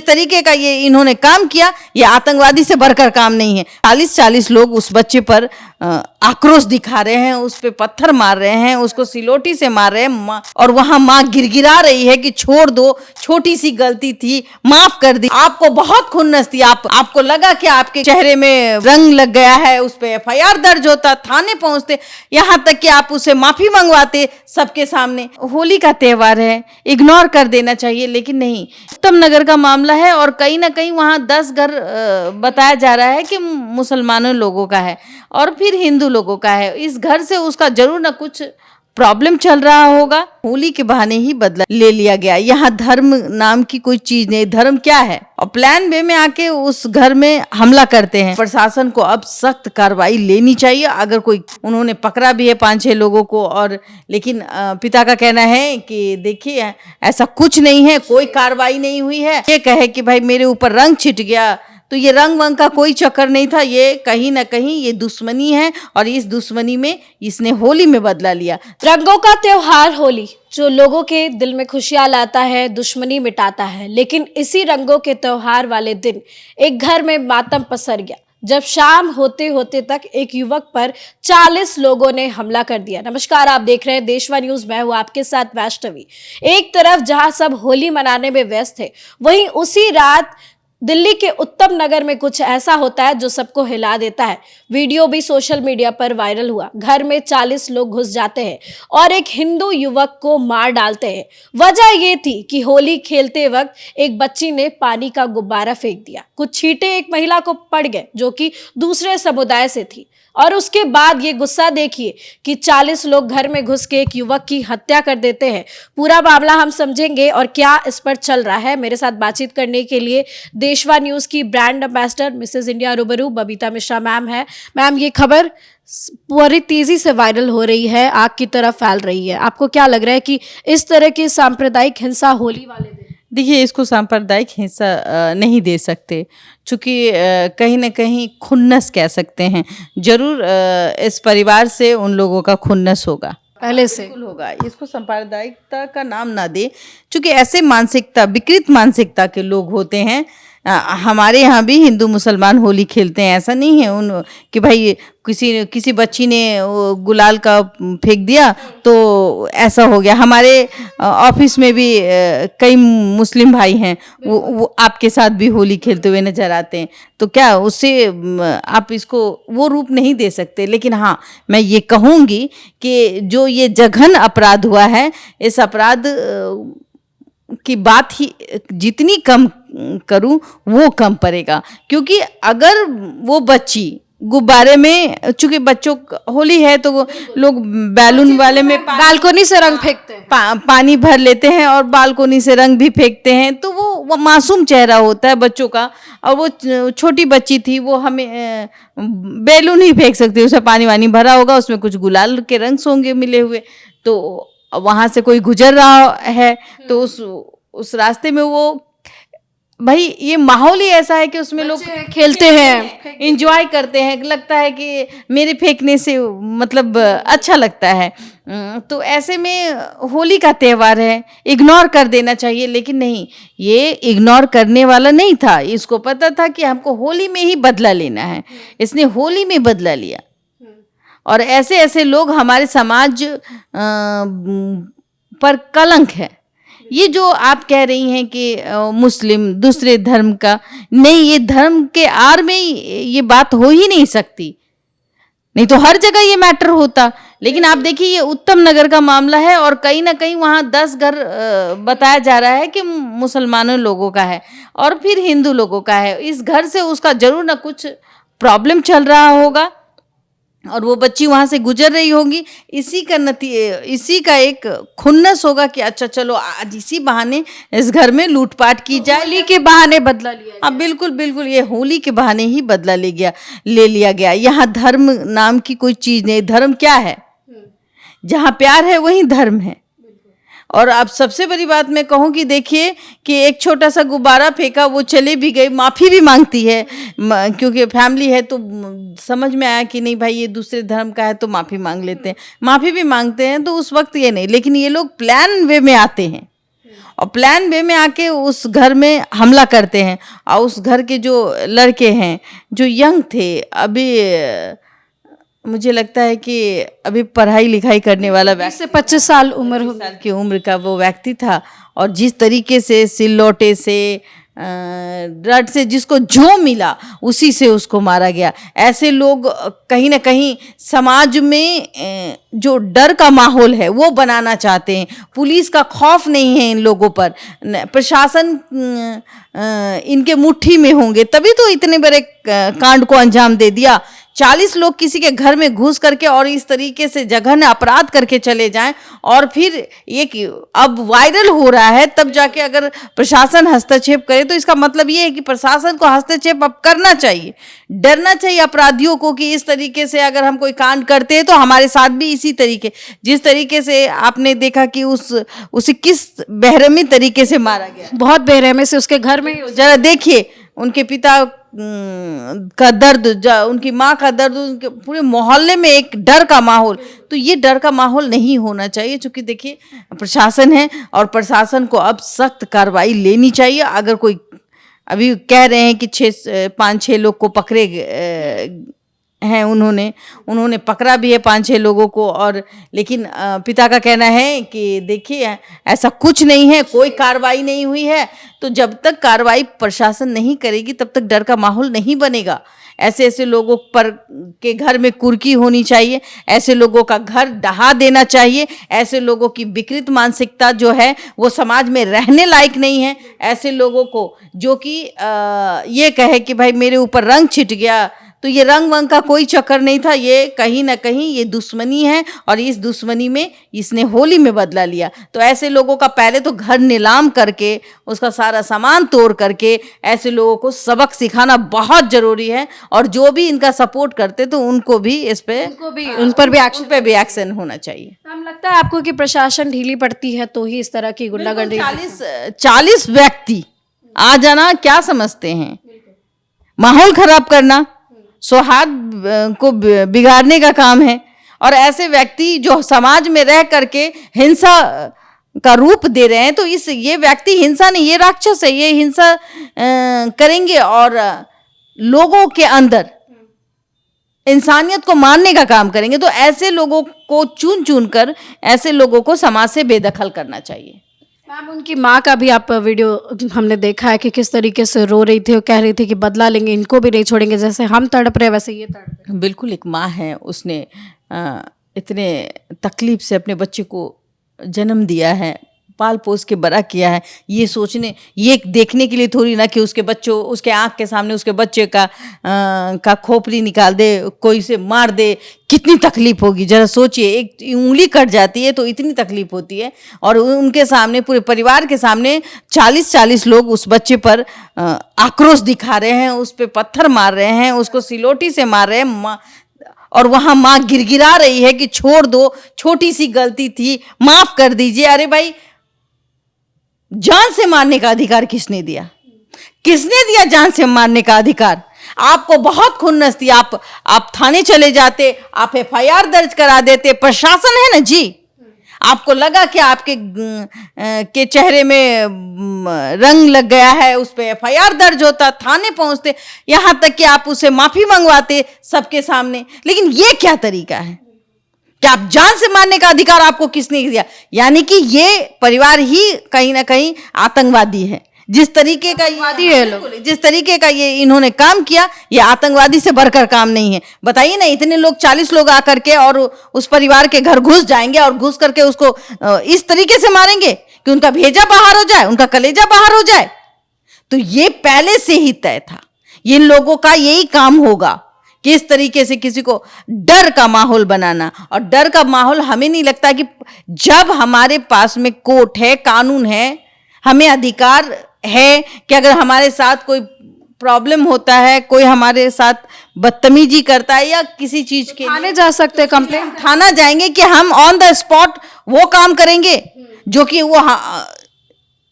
जिस तरीके का ये इन्होंने काम किया, ये आतंकवादी से बढ़कर काम नहीं है। 40-40 लोग उस बच्चे पर आक्रोश दिखा रहे हैं, उस पे पत्थर मार रहे हैं, उसको सिलोटी से मार रहे हैं, और वहां माँ गिड़गिड़ा रही है कि छोड़ दो, छोटी सी गलती थी, माफ कर दी। आपको बहुत खुन्नस थी, आपको लगा कि आपके चेहरे में रंग लग गया है, उस पे FIR दर्ज होता, थाने पहुंचते, यहाँ तक कि आप उसे माफी मंगवाते सबके सामने। होली का त्योहार है, इग्नोर कर देना चाहिए, लेकिन नहीं। उत्तम नगर का मामला है और कहीं ना कहीं वहां 10 घर बताया जा रहा है कि मुसलमानों लोगों का है और फिर हिंदू लोगों का है। इस घर से उसका जरूर ना कुछ प्रॉब्लम चल रहा होगा। होली के बहाने ही बदला ले लिया गया। यहाँ धर्म नाम की कोई चीज नहीं, धर्म क्या है, और प्लान बे में आके उस घर में हमला करते हैं। प्रशासन को अब सख्त कार्रवाई लेनी चाहिए। अगर कोई, उन्होंने पकड़ा भी है 5-6 लोगों को, और लेकिन पिता का कहना है कि देखिए ऐसा कुछ नहीं है, कोई कार्रवाई नहीं हुई है। ये कहे कि भाई मेरे ऊपर रंग छिट गया, तो ये रंग वंग का कोई चक्कर नहीं था, ये कहीं ना कहीं ये दुश्मनी है, और इस दुश्मनी में इसने होली में बदला लिया। रंगों का त्योहार होली जो लोगों के दिल में खुशियां लाता है, दुश्मनी मिटाता है, लेकिन इसी रंगों के त्योहार वाले दिन एक घर में मातम पसर गया जब शाम होते होते तक एक युवक पर 40 लोगों ने हमला कर दिया। नमस्कार, आप देख रहे हैं देशवा न्यूज, मैं हूं आपके साथ वैष्णवी। एक तरफ जहां सब होली मनाने में व्यस्त थे, वहीं उसी रात दिल्ली के उत्तम नगर में कुछ ऐसा होता है जो सबको हिला देता है। वीडियो भी सोशल मीडिया पर वायरल हुआ। घर में 40 लोग घुस जाते हैं और एक हिंदू युवक को मार डालते हैं। वजह यह थी कि होली खेलते वक्त एक बच्ची ने पानी का गुब्बारा फेंक दिया। कुछ छींटे एक महिला को पड़ गए जो कि दूसरे समुदाय से थी, और उसके बाद ये गुस्सा देखिए कि 40 लोग घर में घुस के एक युवक की हत्या कर देते हैं। पूरा मामला हम समझेंगे और क्या इस पर चल रहा है। मेरे साथ बातचीत करने के लिए देशवा न्यूज की ब्रांड एम्बेसडर मिसेज इंडिया रूबरू बबीता मिश्रा मैम है। मैम, ये खबर पूरी तेजी से वायरल हो रही है, आग की तरह फैल रही है। आपको क्या लग रहा है कि इस तरह की सांप्रदायिक हिंसा होली वाले दिन? देखिए, इसको सांप्रदायिक हिंसा नहीं दे सकते, चूँकि कहीं ना कहीं खुन्नस कह सकते हैं। जरूर इस परिवार से उन लोगों का खुन्नस होगा, पहले से होगा। इसको सांप्रदायिकता का नाम ना दे, चूँकि ऐसे मानसिकता, विकृत मानसिकता के लोग होते हैं। हमारे यहाँ भी हिंदू मुसलमान होली खेलते हैं, ऐसा नहीं है उन कि भाई किसी बच्ची ने गुलाल का फेंक दिया तो ऐसा हो गया। हमारे ऑफिस में भी कई मुस्लिम भाई हैं, वो आपके साथ भी होली खेलते हुए नजर आते हैं, तो क्या उससे आप इसको वो रूप नहीं दे सकते। लेकिन हाँ, मैं ये कहूँगी कि जो ये जघन अपराध हुआ है, इस अपराध की बात ही जितनी कम करूं वो कम पड़ेगा। क्योंकि अगर वो बच्ची गुब्बारे में, चूंकि बच्चों होली है तो वो लोग बैलून वाले में बालकोनी से रंग फेंकते हैं, पानी भर लेते हैं और बालकोनी से रंग भी फेंकते हैं, तो वो मासूम चेहरा होता है बच्चों का, और वो छोटी बच्ची थी, वो हमें बैलून ही फेंक सकती है, उसमें पानी वानी भरा होगा, उसमें कुछ गुलाल के रंग होंगे मिले हुए, तो वहां से कोई गुजर रहा है तो उस रास्ते में वो, भाई ये माहौल ही ऐसा है कि उसमें लोग खेलते हैं, एंजॉय करते हैं, लगता है कि मेरे फेंकने से मतलब अच्छा लगता है। तो ऐसे में होली का त्योहार है, इग्नोर कर देना चाहिए, लेकिन नहीं, ये इग्नोर करने वाला नहीं था। इसको पता था कि हमको होली में ही बदला लेना है, इसने होली में बदला लिया। और ऐसे ऐसे लोग हमारे समाज पर कलंक है। ये जो आप कह रही हैं कि मुस्लिम दूसरे धर्म का, नहीं, ये धर्म के आड़ में ये बात हो ही नहीं सकती, नहीं तो हर जगह ये मैटर होता। लेकिन आप देखिए, ये उत्तम नगर का मामला है और कहीं ना कहीं वहाँ 10 घर बताया जा रहा है कि मुसलमानों लोगों का है और फिर हिंदू लोगों का है। इस घर से उसका जरूर ना कुछ प्रॉब्लम चल रहा होगा और वो बच्ची वहां से गुजर रही होगी। इसी का एक खुन्नस होगा कि अच्छा चलो आज इसी बहाने इस घर में लूटपाट की जाए। होली के बहाने बदला लिया। हाँ, बिल्कुल बिल्कुल, ये होली के बहाने ही बदला ले लिया गया। यहाँ धर्म नाम की कोई चीज नहीं। धर्म क्या है? जहाँ प्यार है वहीं धर्म है। और अब सबसे बड़ी बात मैं कहूँ कि देखिए कि एक छोटा सा गुब्बारा फेंका, वो चले भी गई, माफ़ी भी मांगती है, क्योंकि फैमिली है तो समझ में आया कि नहीं भाई ये दूसरे धर्म का है तो माफ़ी मांग लेते हैं, माफ़ी भी मांगते हैं। तो उस वक्त ये नहीं, लेकिन ये लोग प्लान वे में आते हैं और प्लान बे में आके उस घर में हमला करते हैं। और उस घर के जो लड़के हैं जो यंग थे, अभी मुझे लगता है कि अभी पढ़ाई लिखाई करने वाला 20 से 25 साल उम्र हो साल की उम्र का वो व्यक्ति था, और जिस तरीके से सिल्लोटे से रड से जिसको जो मिला उसी से उसको मारा गया। ऐसे लोग कहीं ना कहीं समाज में जो डर का माहौल है वो बनाना चाहते हैं। पुलिस का खौफ नहीं है इन लोगों पर, प्रशासन इनके मुट्ठी में होंगे तभी तो इतने बड़े कांड को अंजाम दे दिया। 40 लोग किसी के घर में घुस करके और इस तरीके से जघन्य अपराध करके चले जाएं, और फिर ये कि अब वायरल हो रहा है, तब जाके अगर प्रशासन हस्तक्षेप करे तो इसका मतलब ये है कि प्रशासन को हस्तक्षेप अब करना चाहिए। डरना चाहिए अपराधियों को कि इस तरीके से अगर हम कोई कांड करते हैं तो हमारे साथ भी इसी तरीके, जिस तरीके से आपने देखा कि उसे किस बेरहमी तरीके से मारा गया, बहुत बेरहमी से उसके घर में जरा देखिए उनके पिता का दर्द, उनकी माँ का दर्द, उनके पूरे मोहल्ले में एक डर का माहौल। तो ये डर का माहौल नहीं होना चाहिए, क्योंकि देखिए प्रशासन है और प्रशासन को अब सख्त कार्रवाई लेनी चाहिए। अगर कोई, अभी कह रहे हैं कि 5-6 लोग को पकड़े हैं, उन्होंने पकड़ा भी है 5-6 लोगों को, और लेकिन पिता का कहना है कि देखिए ऐसा कुछ नहीं है, कोई कार्रवाई नहीं हुई है। तो जब तक कार्रवाई प्रशासन नहीं करेगी तब तक डर का माहौल नहीं बनेगा। ऐसे लोगों पर के घर में कुर्की होनी चाहिए, ऐसे लोगों का घर ढहा देना चाहिए। ऐसे लोगों की विकृत मानसिकता जो है वो समाज में रहने लायक नहीं है। ऐसे लोगों को जो कि ये कहे कि भाई मेरे ऊपर रंग छिट गया, तो ये रंग वंग का कोई चक्कर नहीं था, ये कहीं ना कहीं ये दुश्मनी है, और इस दुश्मनी में इसने होली में बदला लिया। तो ऐसे लोगों का पहले तो घर नीलाम करके उसका सारा सामान तोड़ करके ऐसे लोगों को सबक सिखाना बहुत जरूरी है। और जो भी इनका सपोर्ट करते तो उनको भी उन पर भी एक्शन होना चाहिए। हम लगता है आपको कि प्रशासन ढीली पड़ती है तो ही इस तरह की गुंडागर्दी। 40 व्यक्ति आ जाना क्या समझते हैं? माहौल खराब करना, सौहार्द को बिगाड़ने का काम है। और ऐसे व्यक्ति जो समाज में रह करके हिंसा का रूप दे रहे हैं, तो ये व्यक्ति हिंसा नहीं, ये राक्षस है, ये हिंसा करेंगे और लोगों के अंदर इंसानियत को मारने का काम करेंगे। तो ऐसे लोगों को चुन कर ऐसे लोगों को समाज से बेदखल करना चाहिए। मैम, उनकी माँ का भी आप वीडियो हमने देखा है कि किस तरीके से रो रही थी और कह रही थी कि बदला लेंगे, इनको भी नहीं छोड़ेंगे, जैसे हम तड़प रहे वैसे ये तड़प रहे। बिल्कुल, एक माँ है, उसने इतने तकलीफ से अपने बच्चे को जन्म दिया है, पाल पोस के बड़ा किया है, ये देखने के लिए थोड़ी ना कि उसके आँख के सामने उसके बच्चे का खोपड़ी निकाल दे, कोई से मार दे, कितनी तकलीफ होगी। जरा सोचिए, एक उंगली कट जाती है तो इतनी तकलीफ होती है, और उनके सामने, पूरे परिवार के सामने 40 लोग उस बच्चे पर आक्रोश दिखा रहे हैं, उस पर पत्थर मार रहे हैं, उसको सिलोटी से मार रहे हैं, और वहां माँ गिड़गिड़ा रही है कि छोड़ दो, छोटी सी गलती थी, माफ कर दीजिए। अरे भाई, जान से मारने का अधिकार किसने दिया? किसने दिया जान से मारने का अधिकार? आपको बहुत खुन्नस थी, आप थाने चले जाते, आप FIR दर्ज करा देते। प्रशासन है ना जी, आपको लगा कि आपके के चेहरे में रंग लग गया है, उस पर FIR दर्ज होता, थाने पहुंचते, यहां तक कि आप उसे माफी मंगवाते सबके सामने। लेकिन ये क्या तरीका है कि आप जान से मारने का अधिकार आपको किसने दिया? यानी कि ये परिवार ही कहीं ना कहीं आतंकवादी है। जिस तरीके का ये इन्होंने काम किया, ये आतंकवादी से बढ़कर काम नहीं है। बताइए ना, इतने लोग 40 लोग आकर के और उस परिवार के घर घुस जाएंगे और घुस करके उसको इस तरीके से मारेंगे कि उनका भेजा बाहर हो जाए, उनका कलेजा बाहर हो जाए। तो ये पहले से ही तय था, इन लोगों का यही काम होगा, किस तरीके से किसी को डर का माहौल बनाना। और डर का माहौल हमें नहीं लगता कि जब हमारे पास में कोर्ट है, कानून है, हमें अधिकार है कि अगर हमारे साथ कोई प्रॉब्लम होता है, कोई हमारे साथ बदतमीजी करता है या किसी चीज के थाने जा सकते हैं, कंप्लेंट थाना जाएंगे कि हम ऑन द स्पॉट वो काम करेंगे जो कि वो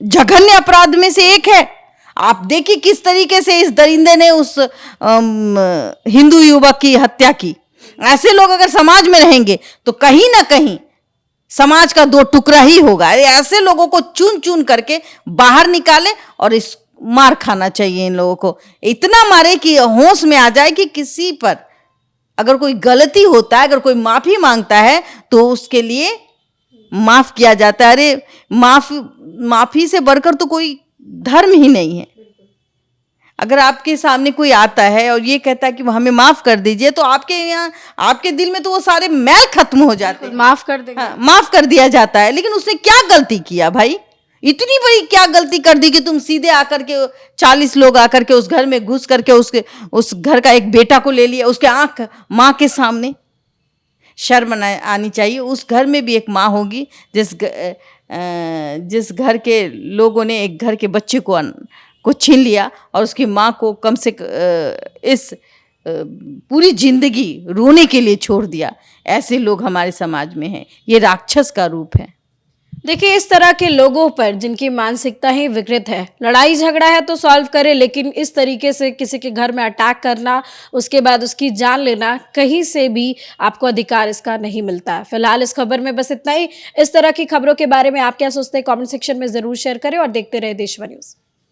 जघन्य अपराध में से एक है। आप देखिए किस तरीके से इस दरिंदे ने उस हिंदू युवक की हत्या की। ऐसे लोग अगर समाज में रहेंगे तो कहीं ना कहीं समाज का दो टुकड़ा ही होगा। ऐसे लोगों को चुन चुन करके बाहर निकाले और इस मार खाना चाहिए इन लोगों को, इतना मारे कि होश में आ जाए कि किसी पर अगर कोई गलती होता है, अगर कोई माफी मांगता है तो उसके लिए माफ किया जाता है। अरे माफी से बढ़कर तो कोई धर्म ही नहीं है। अगर आपके सामने कोई आता है और ये कहता है कि हमें माफ कर दीजिए, तो आपके यहाँ, आपके दिल में तो वो सारे मैल खत्म हो जाते हैं। माफ कर देंगे। हाँ, माफ कर दिया जाता है। लेकिन उसने क्या गलती किया भाई? इतनी बड़ी क्या गलती कर दी कि तुम सीधे आकर के 40 लोग आकर के उस घर में घुस करके उस घर का एक बेटा को ले लिया, उसके आंख माँ के सामने। शर्म आनी चाहिए। उस घर में भी एक माँ होगी जिस घर के लोगों ने एक घर के बच्चे को छीन लिया और उसकी माँ को कम से इस पूरी जिंदगी रोने के लिए छोड़ दिया। ऐसे लोग हमारे समाज में हैं। ये राक्षस का रूप है। देखिए, इस तरह के लोगों पर जिनकी मानसिकता ही विकृत है, लड़ाई झगड़ा है तो सॉल्व करे, लेकिन इस तरीके से किसी के घर में अटैक करना, उसके बाद उसकी जान लेना, कहीं से भी आपको अधिकार इसका नहीं मिलता है। फिलहाल इस खबर में बस इतना ही। इस तरह की खबरों के बारे में आप क्या सोचते हैं, कमेंट सेक्शन में जरूर शेयर करें और देखते रहे देशवा न्यूज।